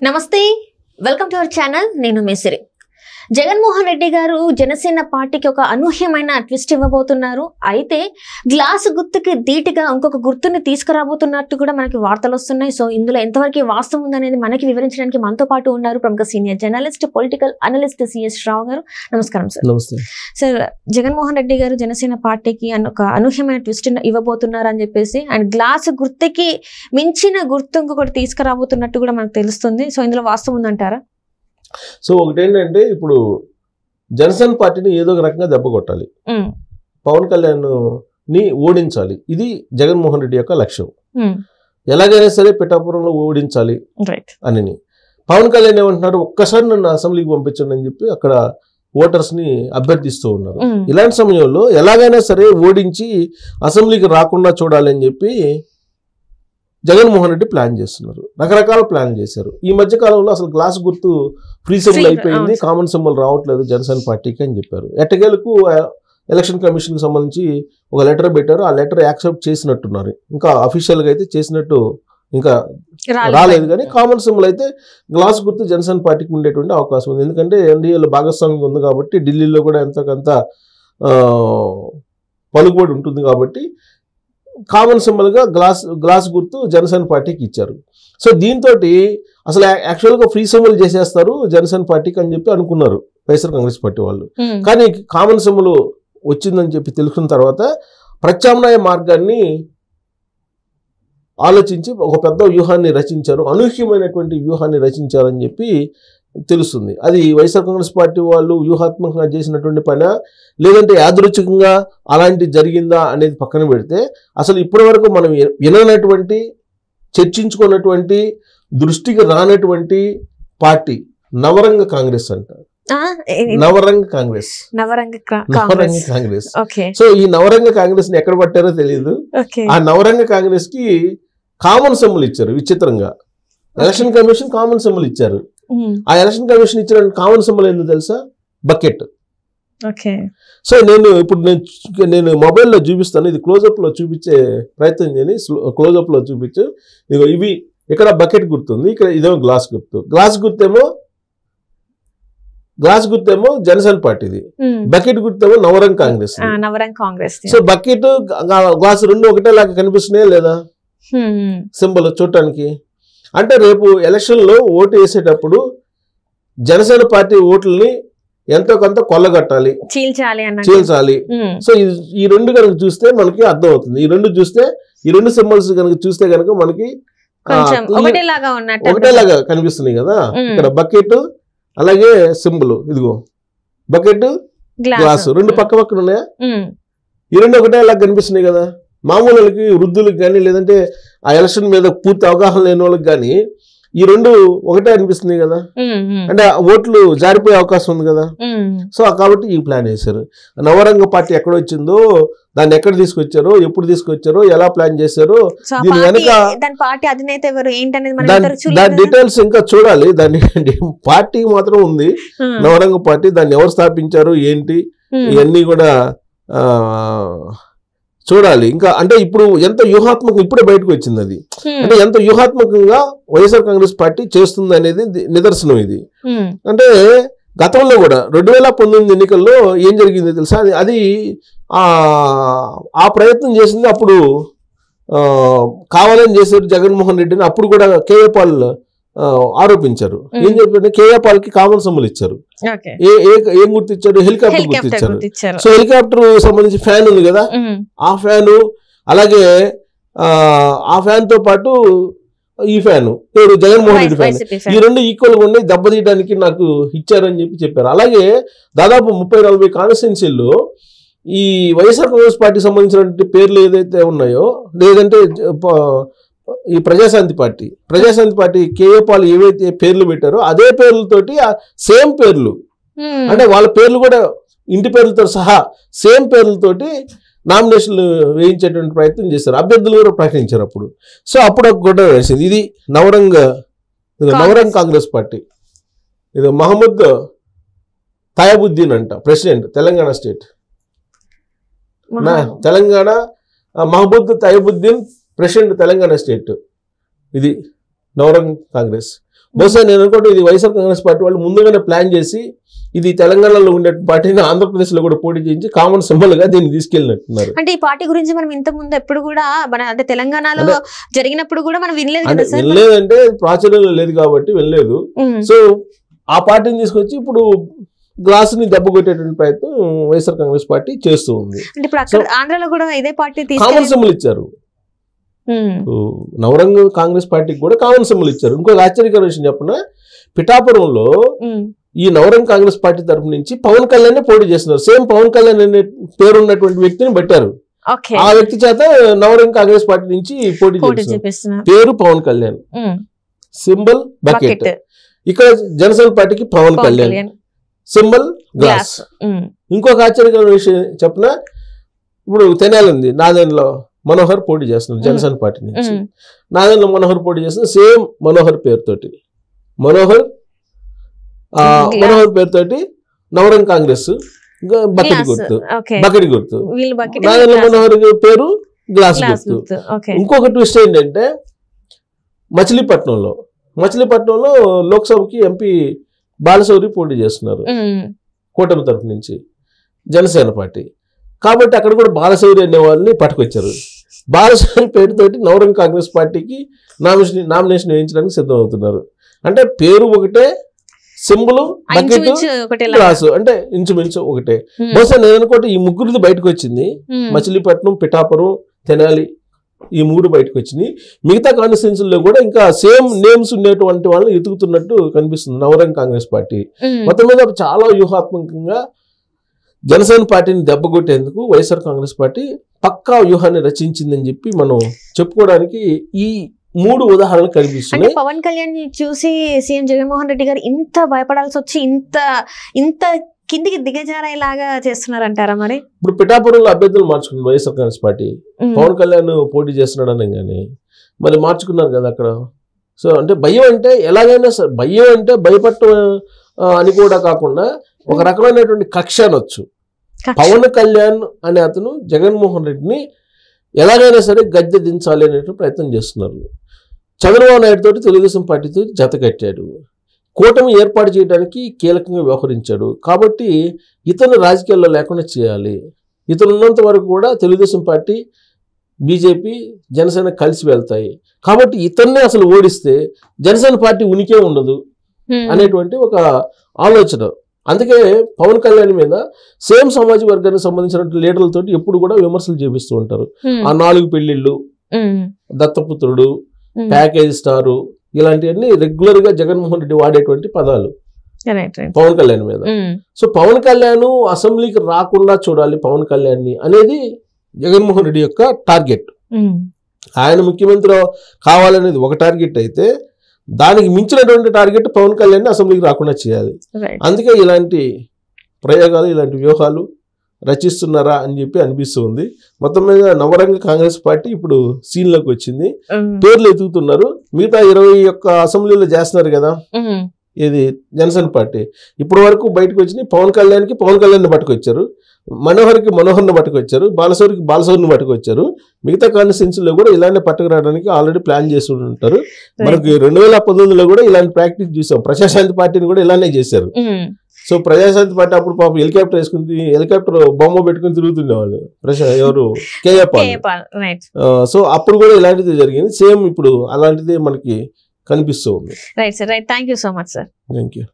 నమస్తే welcome to our channel నేను మేసిరి జగన్మోహన్ రెడ్డి గారు జనసేన పార్టీకి ఒక అనూహ్యమైన ట్విస్ట్ ఇవ్వబోతున్నారు అయితే గ్లాస్ గుర్తుకి ధీటుగా ఇంకొక గుర్తుని తీసుకురాబోతున్నట్టు కూడా మనకి వార్తలు వస్తున్నాయి సో ఇందులో ఎంతవరకు వాస్తవం ఉందనేది మనకి వివరించడానికి మనతో పాటు ఉన్నారు ప్రముఖ senior journalist political analyst CS Rao గారు నమస్కారం సార్ నమస్తే సార్ జగన్మోహన్ రెడ్డి గారు జనసేన పార్టీకి ఒక అనూహ్యమైన ట్విస్ట్ ఇవ్వబోతున్నారు అని చెప్పేసి అండ్ గ్లాస్ గుర్తుకి మించిన గుర్తు ఇంకొకటి తీసుకురాబోతున్నట్టు కూడా మనకు తెలుస్తుంది సో ఇందులో వాస్తవం ఉందంటారా సో ఒకటేంటంటే ఇప్పుడు జనసేన పార్టీని ఏదో ఒక రకంగా దెబ్బ కొట్టాలి పవన్ కళ్యాణ్ ని ఓడించాలి ఇది జగన్మోహన్ రెడ్డి యొక్క లక్ష్యం ఎలాగైనా సరే పిఠాపురంలో ఓడించాలి అని పవన్ కళ్యాణ్ ఏమంటున్నారు ఒక్కసారి నన్ను అసెంబ్లీకి పంపించండి అని చెప్పి అక్కడ ఓటర్స్ ని అభ్యర్థిస్తూ ఉన్నారు ఇలాంటి సమయంలో ఎలాగైనా సరే ఓడించి అసెంబ్లీకి రాకుండా చూడాలి అని చెప్పి జగన్మోహన్ రెడ్డి ప్లాన్ చేస్తున్నారు రకరకాల ప్లాన్ చేశారు ఈ మధ్య కాలంలో అసలు గ్లాస్ గుర్తు ఫ్రీ సింబల్ అయిపోయింది కామన్ సింబల్ రావట్లేదు జనసేన పార్టీకి అని చెప్పారు ఎట్టకేలకు ఎలక్షన్ కమిషన్ కి సంబంధించి ఒక లెటర్ పెట్టారు ఆ లెటర్ యాక్సెప్ట్ చేసినట్టున్నారు ఇంకా అఫీషియల్ గా అయితే చేసినట్టు ఇంకా రాలేదు కానీ కామన్ సింబల్ అయితే గ్లాస్ గుర్తు జనసేన పార్టీకి ఉండేటువంటి అవకాశం ఉంది ఎందుకంటే ఎన్డీఏలో భాగస్వామ్యం ఉంది కాబట్టి ఢిల్లీలో కూడా ఎంతకంత పలుకుబడి ఉంటుంది కాబట్టి కామన్ సింబల్ గా గ్లాస్ గుర్తు జనసేన పార్టీకి ఇచ్చారు సో దీంతో అసలు యాక్చువల్గా ఫ్రీ సింబల్ చేసేస్తారు జనసేన పార్టీకి అని చెప్పి అనుకున్నారు వైఎస్ఆర్ కాంగ్రెస్ పార్టీ వాళ్ళు కానీ కామన్ సింబల్ వచ్చిందని చెప్పి తెలుసుకున్న తర్వాత ప్రత్యామ్నాయ మార్గాన్ని ఆలోచించి ఒక పెద్ద వ్యూహాన్ని రచించారు అనూహ్యమైనటువంటి వ్యూహాన్ని రచించారని చెప్పి తెలుస్తుంది అది వైఎస్ఆర్ కాంగ్రెస్ పార్టీ వాళ్ళు వ్యూహాత్మకంగా చేసినటువంటి పని లేదంటే యాదృచ్ఛికంగా అలాంటి జరిగిందా అనేది పక్కన పెడితే అసలు ఇప్పటి వరకు మనం విననటువంటి చర్చించుకున్నటువంటి దృష్టికి రానటువంటి పార్టీ నవరంగ కాంగ్రెస్ అంటారు నవరంగ కాంగ్రెస్ సో ఈ నవరంగ కాంగ్రెస్ ని ఎక్కడ పట్టారో తెలియదు ఆ నవరంగ కాంగ్రెస్ కి కామన్ సింబల్ ఇచ్చారు విచిత్రంగా ఎలక్షన్ కమిషన్ కామన్ సింబల్ ఇచ్చారు ఆ ఎలక్షన్ కమిషన్ ఇచ్చిన కామన్ సింబల్ ఏందో తెలుసా బకెట్ సో నేను మొబైల్లో చూపిస్తాను ఇది క్లోజప్ లో చూపించే ప్రయత్నం చేయని క్లోజప్ లో చూపించు ఇదిగో ఇవి ఇక్కడ బకెట్ గుర్తుంది ఇక్కడ ఇదేమో గ్లాస్ గుర్తేమో జనసేన పార్టీది బకెట్ గుర్తేమో Navrang Congress so bucket glass రెండు ఒకటేలాగా కనిపిస్తున్నాయా లేదా సింబల్ చూడటానికి అంటే రేపు ఎలక్షన్ లో ఓటు వేసేటప్పుడు జనసేన పార్టీ ఓట్లని ఎంతో కొంత కొల్లగట్టాలి చీల్చాలి సో ఈ రెండు కనుక చూస్తే మనకి అర్థం అవుతుంది ఈ రెండు సింబల్స్ కనుక చూస్తే కనుక మనకి ఒకటేలాగా కనిపిస్తున్నాయి కదా ఇక్కడ బకెట్ అలాగే సింబల్ ఇదిగో బకెట్ గ్లాస్ రెండు పక్క పక్కన ఉన్నాయా ఈ రెండు ఒకటేలాగా కనిపిస్తున్నాయి కదా మామూలుకి వృద్ధులకు కానీ లేదంటే ఆ ఎలక్షన్ మీద పూర్తి అవగాహన లేని వాళ్ళకి కానీ ఈ రెండు ఒకటే అనిపిస్తుంది కదా అంటే ఓట్లు జారిపోయే అవకాశం ఉంది కదా సో కాబట్టి ఈ ప్లాన్ వేశారు నవరంగ పార్టీ ఎక్కడ వచ్చిందో దాన్ని ఎక్కడ తీసుకొచ్చారో ఎప్పుడు తీసుకొచ్చారో ఎలా ప్లాన్ చేశారో దీని వెనక దాని డీటెయిల్స్ ఇంకా చూడాలి దాన్ని పార్టీ మాత్రం ఉంది నవరంగ పార్టీ దాన్ని ఎవరు స్థాపించారు ఏంటి ఇవన్నీ కూడా చూడాలి ఇంకా అంటే ఇప్పుడు ఎంత వ్యూహాత్మకం ఇప్పుడే బయటకు వచ్చింది అది అంటే ఎంత వ్యూహాత్మకంగా వైఎస్ఆర్ కాంగ్రెస్ పార్టీ చేస్తుంది అనేది నిదర్శనం ఇది అంటే గతంలో కూడా 2019 ఎన్నికల్లో ఏం జరిగింది తెలుసా అది ఆ ప్రయత్నం చేసింది అప్పుడు కావాలని చేశారు జగన్మోహన్ రెడ్డిని అప్పుడు కూడా కేఏ పాల్ ఆరోపించారు ఏం చెప్పారు కేఏ పాల్ కి కామన్ సింబల్ ఇచ్చారు ఏం గుర్తిచ్చారు హెలికాప్టర్ గుర్తిచ్చారు సో హెలికాప్టర్ సంబంధించి ఫ్యాన్ ఉంది కదా ఆ ఫ్యాను అలాగే ఆ ఫ్యాన్ తో పాటు ఈ ఫ్యాను జగన్మోహన్ రెడ్డి ఫ్యాన్ ఈ రెండు ఈక్వల్ గా ఉన్నాయి దెబ్బతీయడానికి నాకు ఇచ్చారని చెప్పారు అలాగే దాదాపు 30-40 కాన్స్టిట్యున్సీల్లో ఈ వైఎస్ఆర్ కాంగ్రెస్ పార్టీకి సంబంధించినటువంటి పేర్లు ఏదైతే ఉన్నాయో లేదంటే ఈ ప్రజాశాంతి పార్టీ కేఏ పాల్ ఏవైతే పేర్లు పెట్టారో అదే పేర్లతోటి సేమ్ పేర్లు అంటే వాళ్ళ పేర్లు కూడా ఇంటి పేర్లతో సహా సేమ్ పేర్లతోటి నామినేషన్లు వేయించేటువంటి ప్రయత్నం చేశారు అభ్యర్థులు కూడా ప్రకటించారు అప్పుడు సో అప్పుడు గొడవ వేసింది ఇది నవరంగ్ కాంగ్రెస్ పార్టీ ఇది మహమ్మద్ తయాబుద్దీన్ అంట president Telangana state Telangana Mohammed Tayabuddin president Telangana state ఇది నవరంగ్ కాంగ్రెస్ బహుశా నేను అనుకుంటే ఇది వైఎస్ఆర్ కాంగ్రెస్ పార్టీ వాళ్ళు ముందుగానే ప్లాన్ చేసి ఇది తెలంగాణలో ఉండే పార్టీని ఆంధ్రప్రదేశ్ లో కూడా పోటీ చేయించి కామన్ సింబల్ గా దీన్ని తీసుకెళ్ళినట్టున్నారు. అంటే ఈ పార్టీ గురించి మనం ఇంత ముందు ఎప్పుడు కూడా మన అంటే తెలంగాణలో జరిగినప్పుడు కూడా మనం వినలేదు కదా సార్. వినలేదంటే ప్రాచుర్యంలో లేదు కాబట్టి వినలేదు. సో ఆ పార్టీని తీసుకొచ్చి ఇప్పుడు గ్లాస్ ని దెబ్బ కొట్టేటువంటి ప్రయత్నం వైఎస్ఆర్ కాంగ్రెస్ పార్టీ చేస్తూ ఉంది. అంటే ఇప్పుడు అక్కడ ఆంధ్రాలో కూడా ఇదే పార్టీ కామన్ సింబల్ ఇచ్చారు. నవరంగ్ కాంగ్రెస్ పార్టీకి కూడా కామన్ సింబల్ ఇచ్చారు. ఇంకొక ఆశ్చర్యకర విషయం చెప్పిన పిఠాపురంలో ఈ నవరంగ్ కాంగ్రెస్ పార్టీ తరఫు నుంచి పవన్ కళ్యాణ్ పోటీ చేస్తున్నారు. సేమ్ పవన్ కళ్యాణ్ అనే పేరు ఉన్నటువంటి వ్యక్తిని పెట్టారు. ఆ వ్యక్తి చేత నవరంగ్ కాంగ్రెస్ పార్టీ నుంచి పోటీ చేస్తున్నారు. పేరు పవన్ కళ్యాణ్, సింబల్ బకెట్. ఇక్కడ జనసేన పార్టీకి పవన్ కళ్యాణ్, సింబల్ గ్లాస్. ఇంకొక ఆశ్చర్యకర విషయం చెప్పిన ఇప్పుడు తెనాలి ఉంది, నాదెండ్లో మనోహర్ పోటీ చేస్తున్నారు జనసేన పార్టీ నుంచి. నాదెండ్లో మనోహర్ పోటీ చేస్తున్నారు సేమ్ మనోహర్ పేరుతోటి. మనోహర్ పేరుతోటి నవరంగ్ కాంగ్రెస్ బకెట్ గుర్తు. నాదెండ్ల మనోహర్ పేరు గ్లాస్ గుర్తు. ఇంకొక ట్విస్ట్ ఏంటంటే మచిలీపట్నంలో లోక్సభకి ఎంపీ బాలశౌరి పోటీ చేస్తున్నారు కూటమి తరఫు నుంచి జనసేన పార్టీ. కాబట్టి అక్కడ కూడా బాలశౌరి అనే వాళ్ళని పట్టుకొచ్చారు. బాలశౌరి పేరుతోటి నవరంగ్ కాంగ్రెస్ పార్టీకి నామినేషన్ వేయించడానికి సిద్ధం అవుతున్నారు. అంటే పేరు ఒకటే, సింబల్ బకెట్, గ్లాసు అంటే ఇంచుమించు ఒకటే. బహుశా నేను అనుకుంటే ఈ ముగ్గురిది బయటకు వచ్చింది. మచిలీపట్నం, పిఠాపురం, తెనాలి ఈ మూడు బయటకు వచ్చినాయి. మిగతా కాన్స్టిట్యున్సీల్లో కూడా ఇంకా సేమ్ నేమ్స్ ఉండేటువంటి వాళ్ళని ఎతుకుతున్నట్టు కనిపిస్తుంది నవరంగ్ కాంగ్రెస్ పార్టీ. మొత్తం మీద చాలా వ్యూహాత్మకంగా జనసేన పార్టీని దెబ్బకొట్టేందుకు వైఎస్ఆర్ కాంగ్రెస్ పార్టీ పక్కా వ్యూహాన్ని రచించిందని చెప్పి మనం చెప్పుకోవడానికి ఈ 3 ఉదాహరణలు కనిపిస్తున్నాయి. పవన్ కళ్యాణ్ చూసి సీఎం జగన్మోహన్ రెడ్డి గారు ఇంత భయపడాల్సి వచ్చి ఇంత కిందికి దిగజారేలాగా చేస్తున్నారంటారా? మరి ఇప్పుడు పిఠాపురంలో అభ్యర్థులు మార్చుకున్నారు వైఎస్ఆర్ కాంగ్రెస్ పార్టీ. పవన్ కళ్యాణ్ పోటీ చేస్తున్నాడని కానీ మరి మార్చుకున్నారు కదా అక్కడ. సో అంటే భయం అంటే ఎలాగైనా సరే, భయం అంటే భయపడటం అని కూడా కాకుండా ఒక రకమైనటువంటి కక్ష అనొచ్చు. పవన్ కళ్యాణ్ అనే అతను జగన్మోహన్ రెడ్డిని ఎలాగైనా సరే గద్దె దించాలి అనేటువంటి ప్రయత్నం చేస్తున్నారు. చంద్రబాబు నాయుడు తోటి తెలుగుదేశం పార్టీతో జత కట్టాడు. కూటమి ఏర్పాటు చేయడానికి కీలకంగా వ్యవహరించాడు. కాబట్టి ఇతను రాజకీయాల్లో లేకుండా చేయాలి. ఇతను ఉన్నంత వరకు కూడా తెలుగుదేశం పార్టీ, బీజేపీ, జనసేన కలిసి వెళ్తాయి. కాబట్టి ఇతన్నే అసలు ఓడిస్తే జనసేన పార్టీ ఉనికే ఉండదు అనేటువంటి ఒక ఆలోచన. అందుకే పవన్ కళ్యాణ్ మీద సేమ్ సామాజిక వర్గానికి సంబంధించిన లీడర్లతో ఎప్పుడు కూడా విమర్శలు చేపిస్తూ ఉంటారు. ఆ 4 పెళ్లిళ్ళు, దత్తపుత్రుడు, ప్యాకేజ్ స్టారు, ఇలాంటివన్నీ రెగ్యులర్ గా జగన్మోహన్ రెడ్డి వాడేటువంటి పదాలు పవన్ కళ్యాణ్ మీద. సో పవన్ కళ్యాణ్ అసెంబ్లీకి రాకుండా చూడాలి పవన్ కళ్యాణ్ అనేది జగన్మోహన్ రెడ్డి యొక్క టార్గెట్. ఆయన ముఖ్యమంత్రి కావాలనేది ఒక టార్గెట్ అయితే దానికి మించినటువంటి టార్గెట్ పవన్ కళ్యాణ్ అసెంబ్లీకి రాకుండా చేయాలి. అందుకే ఇలాంటి ప్రయోగాలు, ఇలాంటి వ్యూహాలు రచిస్తున్నారా అని చెప్పి అనిపిస్తుంది. మొత్తం మీద నవరంగ కాంగ్రెస్ పార్టీ ఇప్పుడు సీన్లోకి వచ్చింది. పేర్లు ఎత్తుకుతున్నారు. మిగతా 21 అసెంబ్లీలో చేస్తున్నారు కదా ఇది జనసేన పార్టీ. ఇప్పటి వరకు బయటకు వచ్చినాయి పవన్ కళ్యాణ్ పట్టుకొచ్చారు, మనోహర్కి మనోహర్ని పట్టుకొచ్చారు, బాలశౌరికి పట్టుకొచ్చారు. మిగతా కాన్స్టిట్యున్సీలో కూడా ఇలాంటి పట్టుకురావడానికి ఆల్రెడీ ప్లాన్ చేసి ఉంటారు. మనకి 2019లో కూడా ఇలాంటి ప్రాక్టీస్ చూసాం. ప్రజాశాంతి పార్టీని కూడా ఇలానే చేశారు. సో ప్రజాశాంతి పార్టీ అప్పుడు పాపం హెలికాప్టర్ బొమ్మ పెట్టుకుని తిరుగుతుండేవాళ్ళు ఎవరు కేఏ పాల్. సో అప్పుడు కూడా ఇలాంటిది జరిగింది. సేమ్ ఇప్పుడు అలాంటిది మనకి కనిపిస్తూ ఉంది. Right sir, right. Thank you so much sir. Thank you.